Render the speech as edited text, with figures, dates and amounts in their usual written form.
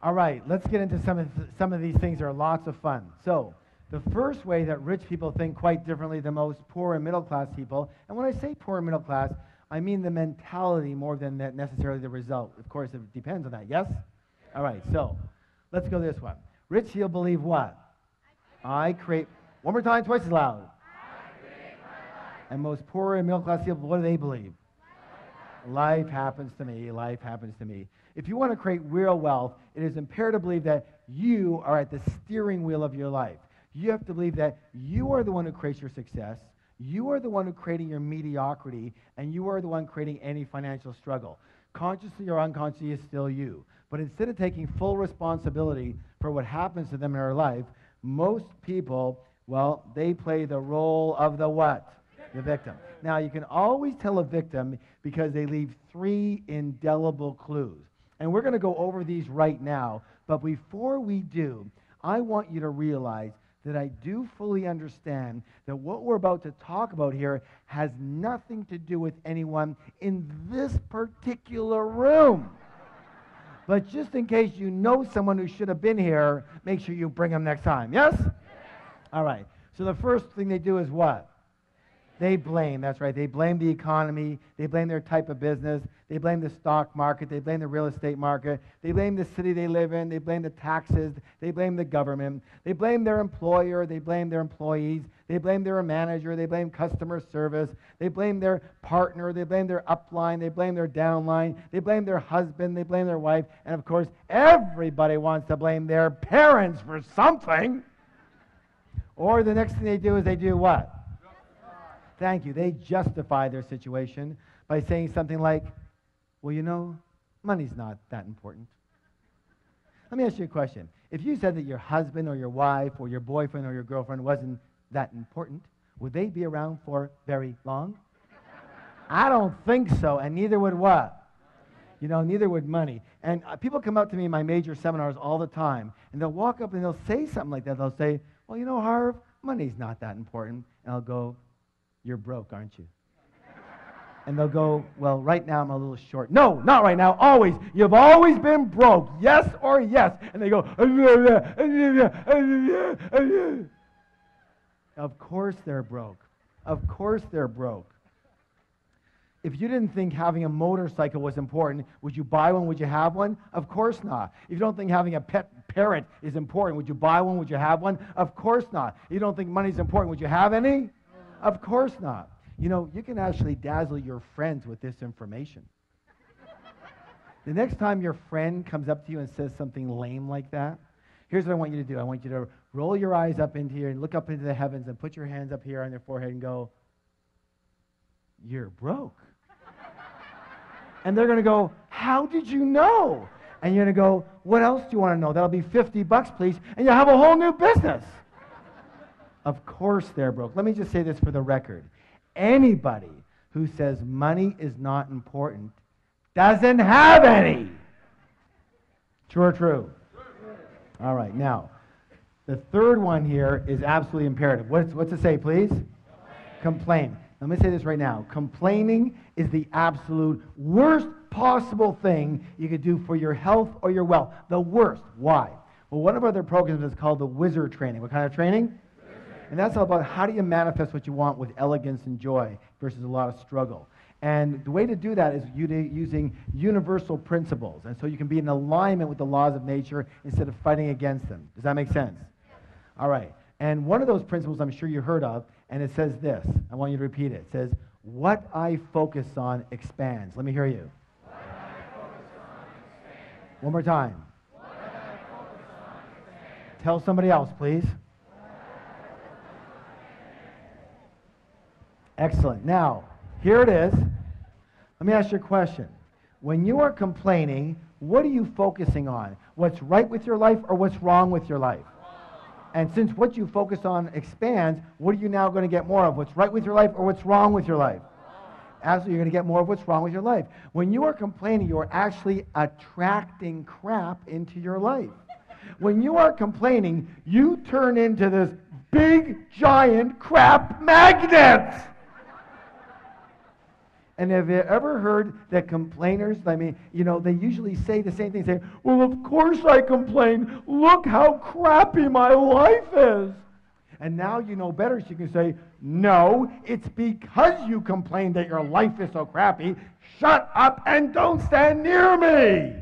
All right, let's get into some of these things that are lots of fun. So, the first way that rich people think quite differently than most poor and middle class people, and when I say poor and middle class, I mean the mentality more than necessarily the result. Of course, it depends on that, yes? All right, so let's go this one. Rich people believe what? I create, one more time, twice as loud. I create my life. And most poor and middle class people, what do they believe? Life happens to me, life happens to me. If you want to create real wealth, it is imperative to believe that you are at the steering wheel of your life. You have to believe that you are the one who creates your success, you are the one who creating your mediocrity, and you are the one creating any financial struggle. Consciously or unconsciously is still you. But instead of taking full responsibility for what happens to them in their life, most people, well, they play the role of the what? The victim. Now, you can always tell a victim because they leave 3 indelible clues. And we're going to go over these right now. But before we do, I want you to realize that I do fully understand that what we're about to talk about here has nothing to do with anyone in this particular room. But just in case you know someone who should have been here, make sure you bring them next time. Yes? All right. So the first thing they do is what? They blame. That's right. They blame the economy. They blame their type of business. They blame the stock market. They blame the real estate market. They blame the city they live in. They blame the taxes. They blame the government. They blame their employer. They blame their employees. They blame their manager. They blame customer service. They blame their partner. They blame their upline. They blame their downline. They blame their husband. They blame their wife. And of course, everybody wants to blame their parents for something. Or the next thing they do is they do what? Thank you. They justify their situation by saying something like, well, you know, money's not that important. Let me ask you a question. If you said that your husband or your wife or your boyfriend or your girlfriend wasn't that important, would they be around for very long? I don't think so, and neither would what? You know, neither would money. And people come up to me in my major seminars all the time, and they'll walk up and they'll say something like that. They'll say, well, you know, Harv, money's not that important. And I'll go, you're broke, aren't you? And they'll go, well, right now I'm a little short. No, not right now, always. You've always been broke, yes or yes. And they go, of course they're broke. Of course they're broke. If you didn't think having a motorcycle was important, would you buy one? Would you have one? Of course not. If you don't think having a pet parrot is important, would you buy one? Would you have one? Of course not. If you don't think money is important, would you have any? Of course not. You know, you can actually dazzle your friends with this information. The next time your friend comes up to you and says something lame like that, here's what I want you to do. I want you to roll your eyes up into here and look up into the heavens and put your hands up here on your forehead and go, you're broke. And they're going to go, how did you know? And you're going to go, what else do you want to know? That'll be $50, please, and you'll have a whole new business. Of course they're broke. Let me just say this for the record. Anybody who says money is not important doesn't have any. True or true? All right, now, the third one here is absolutely imperative. What's it say, please? Complain. Let me say this right now. Complaining is the absolute worst possible thing you could do for your health or your wealth. The worst. Why? Well, one of our other programs is called the Wizard Training. What kind of training? And that's all about how do you manifest what you want with elegance and joy versus a lot of struggle. And the way to do that is using universal principles. And so you can be in alignment with the laws of nature instead of fighting against them. Does that make sense? All right. And one of those principles I'm sure you heard of, and it says this. I want you to repeat it. It says, what I focus on expands. Let me hear you. What I focus on expands. One more time. What I focus on expands. Tell somebody else, please. Excellent. Now, here it is. Let me ask you a question. When you are complaining, what are you focusing on? What's right with your life or what's wrong with your life? And since what you focus on expands, what are you now going to get more of? What's right with your life or what's wrong with your life? Absolutely, you're going to get more of what's wrong with your life. When you are complaining, you are actually attracting crap into your life. When you are complaining, you turn into this big, giant crap magnet. And have you ever heard that complainers, I mean, you know, they usually say the same thing, say, well, of course I complain. Look how crappy my life is. And now you know better, so you can say, no, it's because you complain that your life is so crappy. Shut up and don't stand near me.